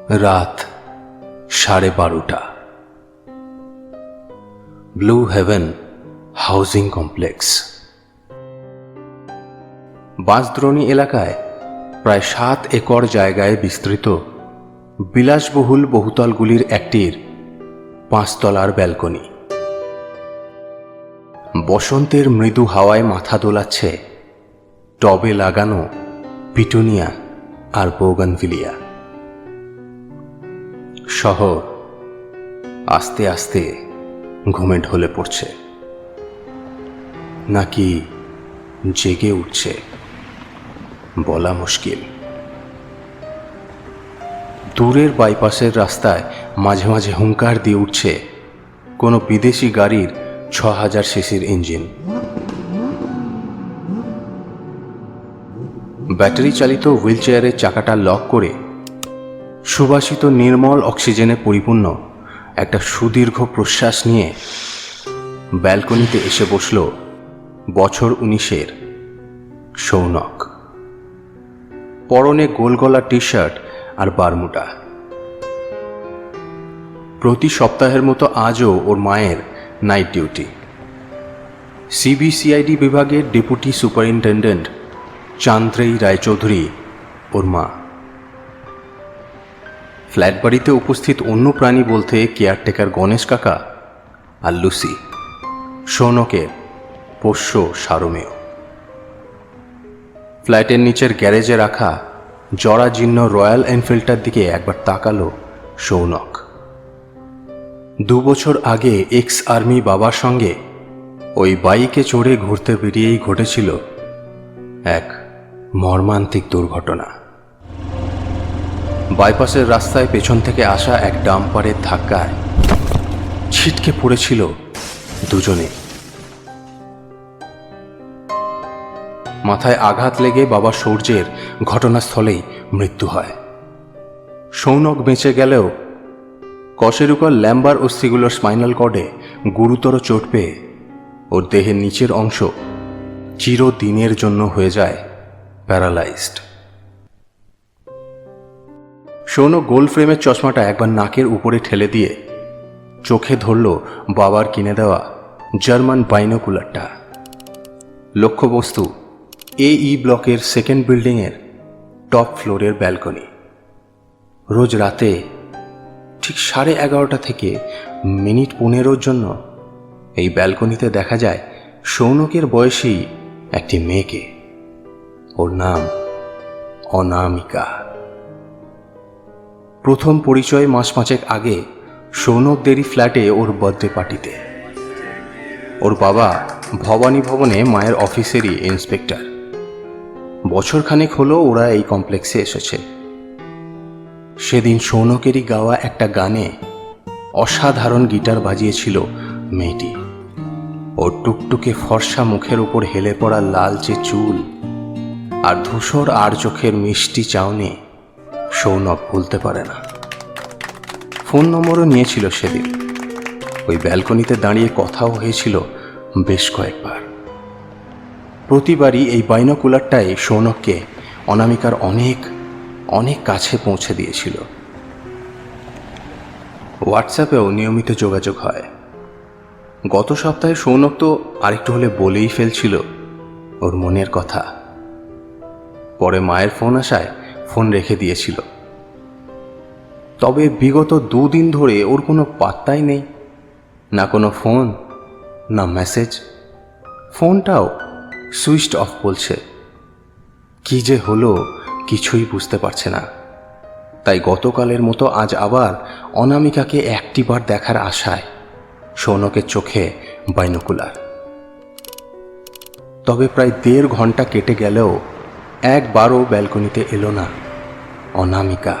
রাত 12:30। Blue heaven housing complex. Bansdroni এলাকায় প্রায় 7 একর জায়গায় বিস্তৃত বিলাসবহুল বহুতলগুলির একটির 5 তলার ব্যালকনি। বসন্তের মৃদু হাওয়ায় মাথা দোলাচ্ছে টবে লাগানো পিটুনিয়া আর বোগানভিলিয়া। শহর আস্তে আস্তে ঘুমে ঢলে পড়ছে, নাকি জেগে উঠছে বলা মুশকিল। দূরের বাইপাসের রাস্তায় মাঝে মাঝে হুঙ্কার দিয়ে উঠছে কোনো বিদেশি গাড়ির 6000 সিসির ইঞ্জিন। ব্যাটারি চালিত হুইলচেয়ারের চাকাটা লক করে সুবাসিত নির্মল অক্সিজেনে পরিপূর্ণ একটা সুদীর্ঘ প্রশ্বাস নিয়ে ব্যালকনিতে এসে বসল বছর 19-এর সৌনক। পরনে গোলগলা টি শার্ট আর বারমুডা। প্রতি সপ্তাহের মতো আজও ওর মায়ের নাইট ডিউটি। সিবিসিআইডি বিভাগের ডেপুটি সুপারিনটেন্ডেন্ট চান্দ্রেই রায়চৌধুরী ওর মা। ফ্ল্যাট বাড়িতে উপস্থিত অন্য প্রাণী বলতে কেয়ারটেকার গণেশ কাকা আর লুসি, সৌনকের পোষ্য সারমেয়। ফ্ল্যাটের নিচের গ্যারেজে রাখা জরাজীর্ণ রয়্যাল এনফিল্ডটার দিকে একবার তাকালো সৌনক। 2 বছর আগে এক্স আর্মি বাবার সঙ্গে ওই বাইকে চড়ে ঘুরতে বেরিয়েই ঘটেছিল এক মর্মান্তিক দুর্ঘটনা। বাইপাসের রাস্তায় পেছন থেকে আসা এক ডাম্পারের ধাক্কায় ছিটকে পড়েছিল দুজনে। মাথায় আঘাত লেগে বাবা সূর্যের ঘটনাস্থলেই মৃত্যু হয়। সৌনক বেঁচে গেলেও কশেরুকার ল্যাম্বার অস্থিগুলোর স্পাইনাল কর্ডে গুরুতর চোট পেয়ে ওর দেহের নিচের অংশ চিরদিনের জন্য হয়ে যায় প্যারালাইজড। সৌনক গোল ফ্রেমের চশমাটা একবার নাকের উপরে ঠেলে দিয়ে চোখে ধরল বাবার কিনে দেওয়া জার্মান বাইনোকুলারটা। লক্ষ্যবস্তু এই ব্লকের 2nd বিল্ডিংয়ের টপ ফ্লোরের ব্যালকনি। রোজ রাতে ঠিক 11:30 থেকে 15 জন্য এই ব্যালকনিতে দেখা যায় সৌনকের বয়সী একটি মেয়েকে। ওর নাম অনামিকা। প্রথম পরিচয় মাস 5 আগে সৌনকদেরই ফ্ল্যাটে ওর বার্থডে পার্টিতে। ওর বাবা ভবানী ভবনে মায়ের অফিসেরই ইন্সপেক্টর। বছরখানেক হলো ওরা এই কমপ্লেক্সে এসেছে। সেদিন সৌনকেরই গাওয়া একটা গানে অসাধারণ গিটার বাজিয়েছিল মেয়েটি। ওর টুকটুকে ফর্সা মুখের উপর হেলে পড়া লালচে চুল আর ধূসর আর চোখের মিষ্টি চাউনি সৌনক ভুলতে পারে না। ফোন নম্বরও নিয়েছিল সেদিন। ওই ব্যালকনিতে দাঁড়িয়ে কথাও হয়েছিল বেশ কয়েকবার। প্রতিবারই এই বাইনোকুলারটাই সৌনককে অনামিকার অনেক অনেক কাছে পৌঁছে দিয়েছিল। হোয়াটসঅ্যাপেও নিয়মিত যোগাযোগ হয়। গত সপ্তাহে সৌনক তো আরেকটু হলে বলেই ফেলছিল ওর মনের কথা। পরে মায়ের ফোন আসায় ফোন রেখে দিয়েছিল। তবে বিগত 2 দিন ধরে ওর কোনো পাত্তাই নেই, না কোনো ফোন না মেসেজ। ফোনটাও সুইচড অফ বলছে। কি যে হলো কিছুই বুঝতে পারছে না। তাই গতকালের মতো আজ আবার অনামিকাকে একটিবার দেখার আশায় সৌনকের চোখে বাইনোকুলার। তবে প্রায় 1.5 ঘন্টা কেটে গেলেও একবারও ব্যালকনিতে এলো না অনামিকা।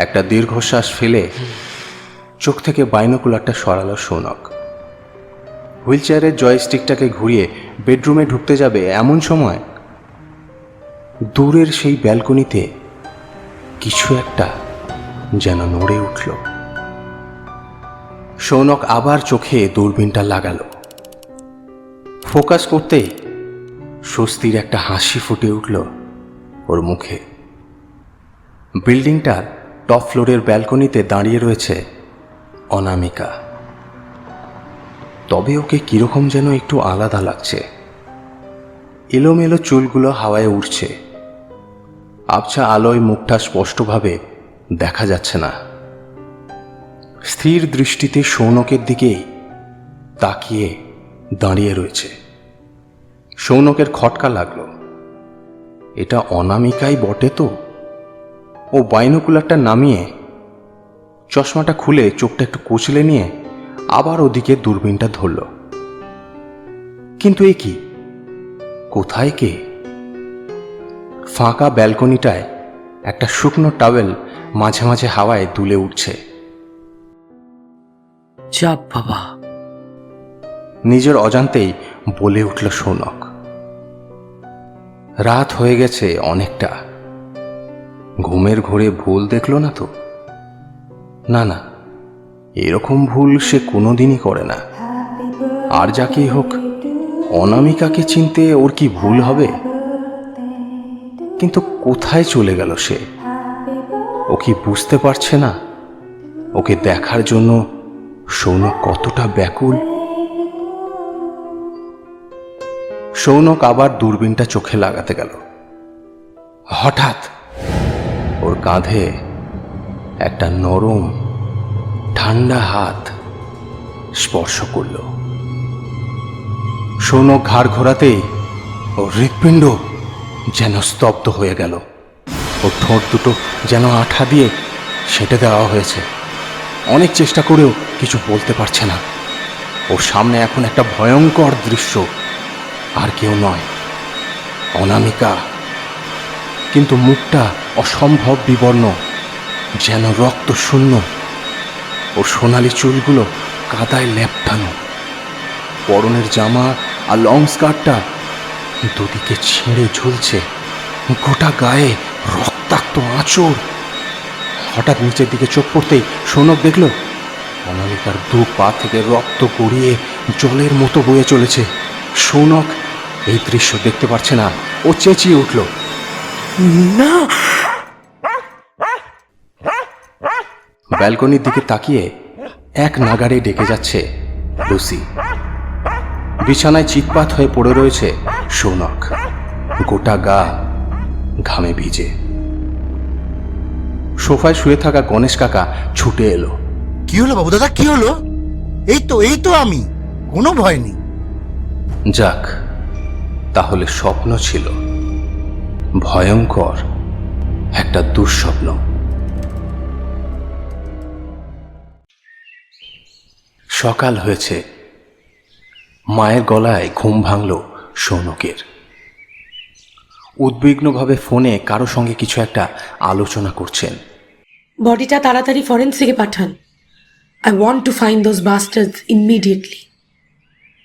একটা দীর্ঘশ্বাস ফেলে চোখ থেকে বাইনোকুলারটা সরালো সৌনক। হুইলচেয়ারের জয়স্টিকটাকে ঘুরিয়ে বেডরুমে ঢুকতে যাবে এমন সময় দূরের সেই ব্যালকনিতে কিছু একটা যেন নড়ে উঠল। সৌনক আবার চোখে দূরবীনটা লাগালো। ফোকাস করতেই স্বস্তির একটা হাসি ফুটে উঠল ওর মুখে। বিল্ডিংটার টপ ফ্লোরের ব্যালকনিতে দাঁড়িয়ে রয়েছে অনামিকা। তবে ওকে কিরকম যেন একটু আলাদা লাগছে। এলোমেলো চুলগুলো হাওয়ায় উড়ছে, আবছা আলোয় মুখটা স্পষ্টভাবে দেখা যাচ্ছে না। স্থির দৃষ্টিতে সৌনকের দিকেই তাকিয়ে দাঁড়িয়ে রয়েছে। সৌনকের খটকা লাগলো, এটা অনামিকাই বটে তো। ও বাইনোকুলারটা নামিয়ে চশমাটা খুলে চোখটা একটু কুচলে নিয়ে আবার ওদিকে দূরবীনটা ধরল। কিন্তু এ কি, কোথায় কে? ফাঁকা ব্যালকনিটায় একটা শুকনো টাওয়েল মাঝে মাঝে হাওয়ায় দুলে উঠছে। চাপ বাবা, নিজের অজান্তেই বলে উঠল সৌনক। রাত হয়ে গেছে অনেকটা। ঘুমের ঘোরে ভুল দেখল না তো? না না, এরকম ভুল সে কোনোদিনই করে না। আর যাকেই হোক, অনামিকাকে চিনতে ওর কি ভুল হবে? কিন্তু কোথায় চলে গেল সে? ও কি বুঝতে পারছে না ওকে দেখার জন্য সৌনক কতটা ব্যাকুল? সৌনক আবার দূরবীনটা চোখে লাগাতে গেল। হঠাৎ ওর কাঁধে একটা নরম ঠান্ডা হাত স্পর্শ করল। সৌনক ঘাড় ঘোরাতেই ওর হৃৎপিণ্ড যেন স্তব্ধ হয়ে গেল। ওর ঠোঁট দুটো যেন আঠা দিয়ে সেঁটে দেওয়া হয়েছে। অনেক চেষ্টা করেও কিছু বলতে পারছে না। ওর সামনে এখন একটা ভয়ঙ্কর দৃশ্য। আর কেউ নয়, অনামিকা। কিন্তু মুখটা অসম্ভব বিবর্ণ, যেন রক্ত শূন্য। ওর সোনালি চুলগুলো কাদায় লেপ্টানো, পরনের জামা আর লং স্কার্টটা দুদিকে ছিঁড়ে ঝুলছে, গোটা গায়ে রক্তাক্ত আঁচড়। হঠাৎ নিচের দিকে চোখ পড়তেই সৌনক দেখল অনামিকার দু পা থেকে রক্ত গড়িয়ে জলের মতো বয়ে চলেছে। সৌনক এই দৃশ্য দেখতে পারছে না। ও চেঁচিয়ে উঠল, না! ব্যালকনির দিকে তাকিয়ে এক নাগাড়ে ডেকে যাচ্ছে লুসি। বিছানায় চিৎপাত হয়ে পড়ে রয়েছে সৌনক, গোটা গা ঘামে ভিজে। সোফায় শুয়ে থাকা গণেশ কাকা ছুটে এলো। কি হলো বাবু দাদা, কি হলো? এই তো আমি, কোনো ভয় নেই। যাক, তাহলে স্বপ্ন ছিল, ভয়ঙ্কর একটা দুঃস্বপ্ন। সকাল হয়েছে। মায়ের গলায় ঘুম ভাঙল সৌনকের। উদ্বিগ্নভাবে ফোনে কারো সঙ্গে কিছু একটা আলোচনা করছেন। বডিটা তাড়াতাড়ি ফরেন্সিকে পাঠান। I want to find those bastards immediately.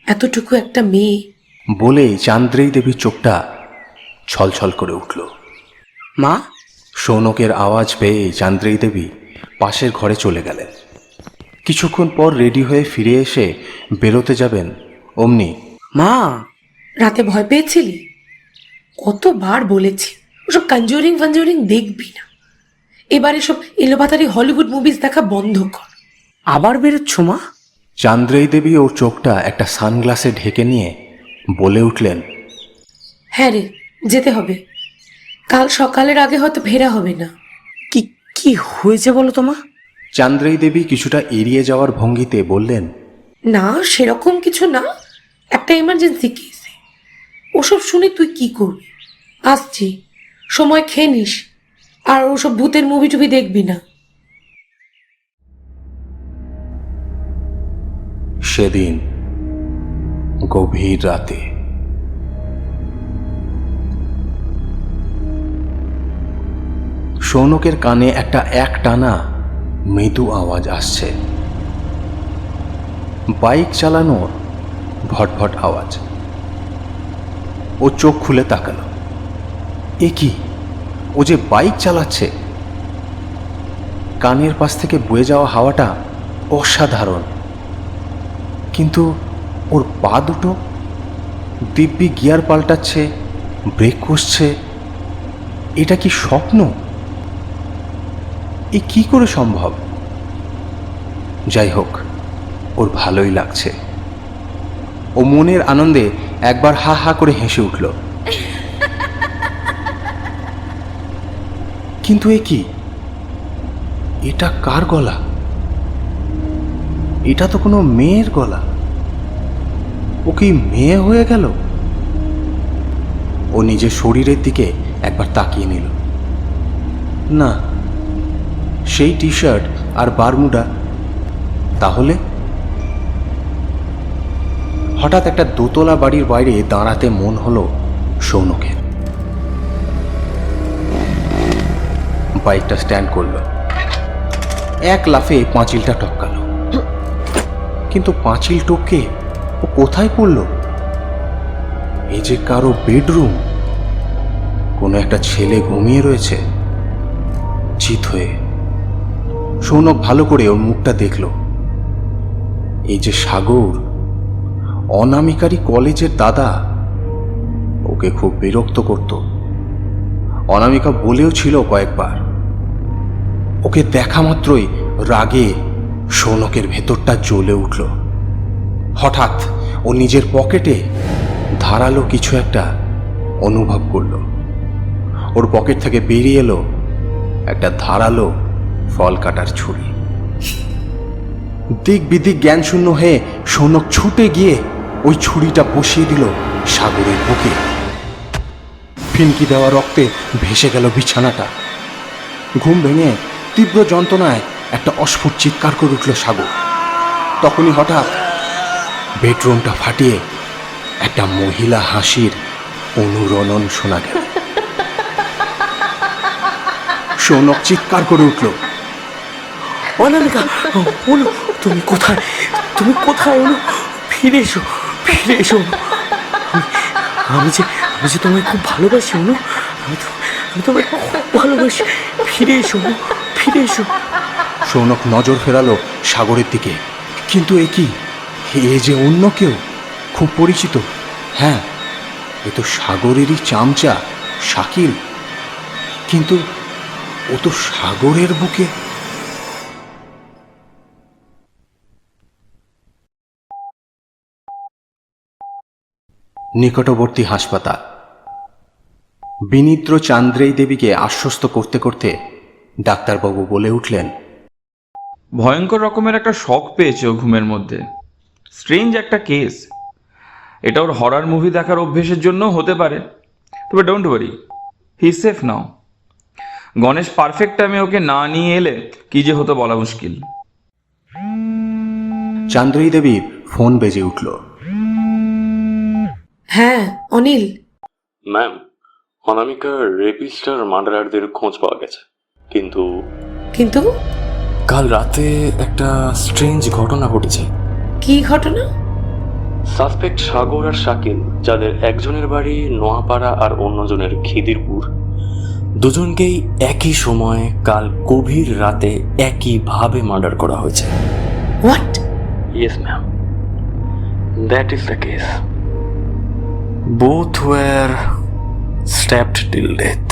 এতটুকু একটা মেয়ে। বলেই চান্দ্রেই দেবীর চোখটা ছলছল করে উঠল। মা, সৌনকের আওয়াজ পেয়ে চান্দ্রেই দেবী পাশের ঘরে চলে গেলেন। কিছুক্ষণ পর রেডি হয়ে ফিরে এসে বেরোতে যাবেন অমনি, মা! রাতে ভয় পেয়েছিলি? কতবার বলেছি ওসব কনজুরিং দেখবি না। এবার এসব এলোপাতারি হলিউড মুভিজ দেখা বন্ধ কর। আবার বেরোচ্ছ মা? চান্দ্রেই দেবী ওর চোখটা একটা সানগ্লাসে ঢেকে নিয়ে বলে উঠলেন, হ্যাঁ রে, যেতে হবে। কাল সকালের আগে হয়তো ফেরা হবে না। কি কি হয়েছে বলো তো মা? চান্দ্রেই দেবী কিছুটা এড়িয়ে যাওয়ার ভঙ্গিতে বললেন, না, সেরকম কিছু না, একটা এমার্জেন্সি কেস। ওসব শুনে তুই কি করবি? আসছি, সময় খেয়ে নিস। আর ওসব ভূতের মুভি টুভি দেখবি না। সেদিন গভীর রাতে সৌনকের কানে একটা একটানা মৃদু আওয়াজ আসছে। বাইক চালানোর ভটভট আওয়াজ। ও চোখ খুলে তাকালো। এ কি, ও যে বাইক চালাচ্ছে! কানের পাশ থেকে বয়ে যাওয়া হাওয়াটা অসাধারণ, কিন্তু ওর পা দুটো দিব্যি গিয়ার পাল্টাচ্ছে, ব্রেক কষছে। এটা কি স্বপ্ন এ কি করে সম্ভব? যাই হোক, ওর ভালোই লাগছে। ও মনের আনন্দে একবার হা হা করে হেসে উঠল। কিন্তু এ কি? এটা কার গলা? এটা তো কোনো মেয়ের গলা। ও কি মেয়ে হয়ে গেল? ও নিজের শরীরের দিকে একবার তাকিয়ে নিল। না, সেই টি শার্ট আর বারমুডা। তাহলে হঠাৎ একটা দোতলা বাড়ির বাইরে দাঁড়াতে মন হলো সৌনকের। বাইকটা স্ট্যান্ড করলো, এক লাফে পাঁচিলটা টপকালো। কিন্তু পাঁচিল টপকে ও কোথায় পড়ল? এই যে কারো বেডরুম। কোনো একটা ছেলে ঘুমিয়ে রয়েছে চিত হয়ে। সৌনক ভালো করে ওর মুখটা দেখল। এই যে সাগর, অনামিকারই কলেজের দাদা, ওকে খুব বিরক্ত করত। অনামিকা বলেও ছিল কয়েকবার। ওকে দেখা মাত্রই রাগে সৌনকের ভেতরটা জ্বলে উঠল। হঠাৎ ও নিজের পকেটে ধারালো কিছু একটা অনুভব করল। ওর পকেট থেকে বেরিয়ে এলো একটা ধারালো ফল কাটার ছুরি। দিক বিদিক জ্ঞান শূন্য হয়ে সৌনক ছুটে গিয়ে ওই ছুরিটা বসিয়ে দিল সাগরের বুকে। ফিনকি দেওয়া রক্তে ভেসে গেল বিছানাটা। ঘুম ভেঙে তীব্র যন্ত্রণায় একটা অস্ফুট চিৎকার করে উঠল সাগর। তখনই হঠাৎ বেডরুমটা ফাটিয়ে একটা মহিলা হাসির অনুরণন শোনা গেল। সৌনক চিৎকার করে উঠল, অনামিকা, অনু, তুমি কোথায়? তুমি কোথায় অনু? ফিরে এসো, ফিরে এসো। আমি যে তোমায় খুব ভালোবাসি অনু। আমি তোমায় খুব ভালোবাসি। ফিরে এসো, ফিরে এসো। সৌনক নজর ফেরালো সাগরের দিকে। কিন্তু এ কি? এ যে অন্য কেউ, খুব পরিচিত। হ্যাঁ, এ তো সাগরেরই চামচা শাকিল। কিন্তু ও তো সাগরের বুকে। নিকটবর্তী হাসপাতাল। বিনিদ্র চান্দ্রেই দেবীকে আশ্বস্ত করতে করতে ডাক্তারবাবু বলে উঠলেন, ভয়ঙ্কর রকমের একটা শক পেয়েছে ও ঘুমের মধ্যে। স্ট্রেঞ্জ একটা কেস। এটা ওর হরর মুভি দেখার অভ্যেসের জন্য হতে পারে, তবে don't worry, he is safe now. Ganesh perfect টাইমে ওকে না নিয়ে এলে কি যে হতো বলা মুশকিল। চান্দ্রেই দেবীর ফোন বেজে উঠল। হ্যাঁ অনিল। ম্যাম, অনামিকার রেপিস্ট আর মার্ডারারদের খোঁজ পাওয়া গেছে, কিন্তু কিন্তু কাল রাতে একটা স্ট্রেঞ্জ ঘটনা ঘটেছে। কি ঘটনা? সাসপেক্ট সাগর আর শাকিল, যাদের একজনের বাড়ি নোয়াপাড়া আর অন্যজনের খিদিরপুর, দুজনকেই একই সময়ে কাল গভীর রাতে একইভাবে মার্ডার করা হয়েছে। What? Yes ma'am, that is the case. Both were stabbed till death.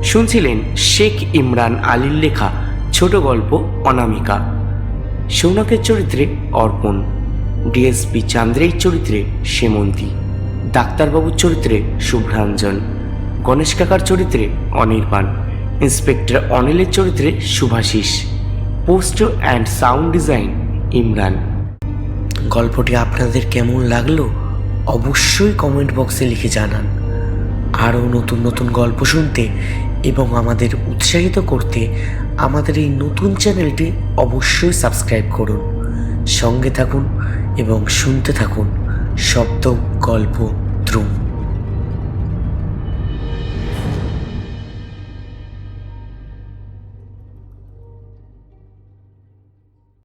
শুনছিলেন শেখ ইমরান আলীর লেখা ছোট গল্প অনামিকা। সৌনকের চরিত্রে অর্পণ, ডিএসপি চান্দ্রের চরিত্রে সেমন্তী, ডাক্তারবাবুর চরিত্রে শুভ্রাঞ্জন, গণেশ কাকার চরিত্রে অনির্বাণ, ইন্সপেক্টর অনিলের চরিত্রে Subhashis, poster and sound design Imran. গল্পটি আপনাদের কেমন লাগলো অবশ্যই কমেন্ট বক্সে লিখে জানান। আরও নতুন নতুন গল্প শুনতে এবং আমাদের উৎসাহিত করতে আমাদের এই নতুন চ্যানেলটি অবশ্যই সাবস্ক্রাইব করুন। সঙ্গে থাকুন এবং শুনতে থাকুন শব্দ গল্প দ্রুম।